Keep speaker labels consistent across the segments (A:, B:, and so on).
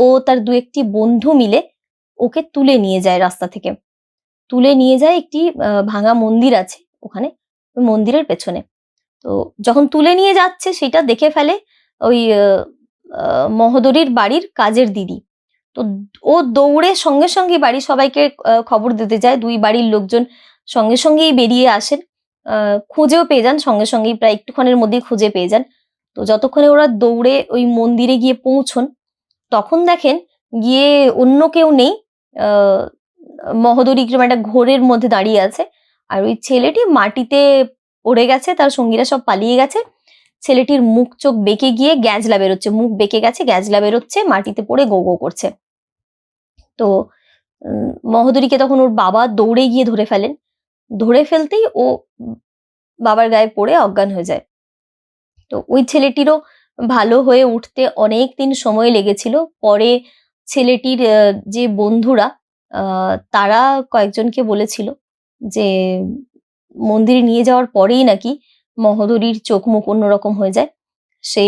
A: ও তার দু একটি বন্ধু মিলে ওকে তুলে নিয়ে যায় রাস্তা থেকে, তুলে নিয়ে যায় একটি ভাঙা মন্দির আছে ওখানে, ওই মন্দিরের পেছনে। তো যখন তুলে নিয়ে যাচ্ছে সেটা দেখে ফেলে ওই মহোদরীর বাড়ির কাজের দিদি। তো ও দৌড়ে সঙ্গে সঙ্গে বাড়ির সবাইকে খবর দিতে যায়। দুই বাড়ির লোকজন সঙ্গে সঙ্গেই বেরিয়ে আসেন, খুঁজেও পেয়ে যান সঙ্গে সঙ্গেই, প্রায় একটুক্ষণের মধ্যেই খুঁজে পেয়ে যান। তো যতক্ষণে ওরা দৌড়ে ওই মন্দিরে গিয়ে পৌঁছন তখন দেখেন গিয়ে অন্য কেউ নেই, মহোদরী কিরকম একটা ঘোরের মধ্যে দাঁড়িয়ে আছে, আর ওই ছেলেটি মাটিতে পড়ে গেছে, তার সঙ্গীরা সব পালিয়ে গেছে। ছেলেটির মুখ চোখ বেঁকে গিয়ে গ্যাজলা বেরোচ্ছে, মুখ বেঁকে গেছে, গ্যাজলা বেরোচ্ছে, মাটিতে পড়ে গো গো করছে। তো মহোদরীকে তখন ওর বাবা দৌড়ে গিয়ে ধরে ফেলেন, ধরে ফেলতেই ও বাবার গায়ে পড়ে অজ্ঞান হয়ে যায়। তো ওই ছেলেটিরও ভালো হয়ে উঠতে অনেক দিন সময় লেগেছিল। পরে ছেলেটির যে বন্ধুরা তারা কয়েকজনকে বলেছিল যে মন্দিরে নিয়ে যাওয়ার পরেই নাকি মহোদরীর চোখ মুখ অন্যরকম হয়ে যায়। সে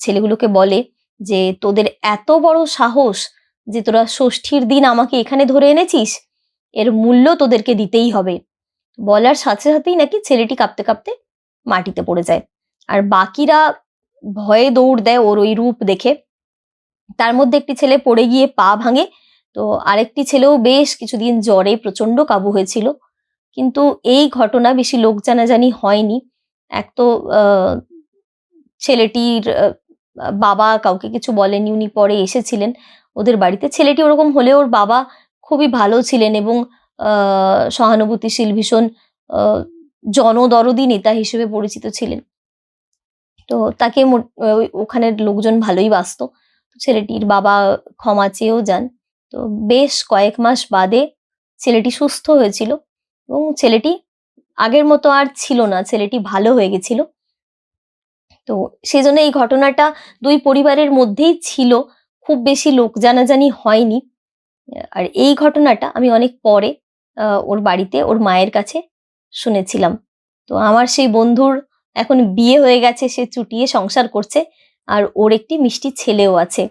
A: ছেলেগুলোকে বলে যে তোদের এত বড় সাহস যে তোরা ষষ্ঠীর দিন আমাকে এখানে ধরে এনেছিস, এর মূল্য তোদেরকে দিতেই হবে। বলার সাথে সাথেই নাকি ছেলেটি কাঁপতে কাঁপতে মাটিতে পড়ে যায়, আর বাকিরা ভয়ে দৌড় দেয় ওর ওই রূপ দেখে। তার মধ্যে একটি ছেলে পড়ে গিয়ে পা ভাঙে, তো আরেকটি ছেলেও বেশ কিছুদিন জ্বরে প্রচন্ড কাবু হয়েছিল। কিন্তু এই ঘটনা বেশি লোক জানাজানি হয়নি। এক তো ছেলেটির বাবা কাউকে কিছু বলেনি, উনি পরে এসেছিলেন ওদের বাড়িতে। ছেলেটি ওরকম হলেও ওর বাবা খুবই ভালো ছিলেন এবং সহানুভূতিশীল, ভীষণ জনদরদি নেতা হিসেবে পরিচিত ছিলেন। তো তাকে ওখানের লোকজন ভালোই বাসতো। ছেলেটির বাবা ক্ষমা চেয়েও যান। তো বেশ কয়েক মাস বাদে ছেলেটি সুস্থ হয়েছিল এবং ছেলেটি আগের মতো আর ছিল না, ছেলেটি ভালো হয়ে গেছিল। তো সেজন্য এই ঘটনাটা দুই পরিবারের মধ্যেই ছিল, খুব বেশি লোক জানাজানি হয়নি। আর এই ঘটনাটা আমি অনেক পরে ওর বাড়িতে ওর মায়ের কাছে শুনেছিলাম। তো আমার সেই বন্ধুর এখন বিয়ে হয়ে গেছে, সে চুটিয়ে সংসার করছে, আর ওর একটি মিষ্টি ছেলেও আছে।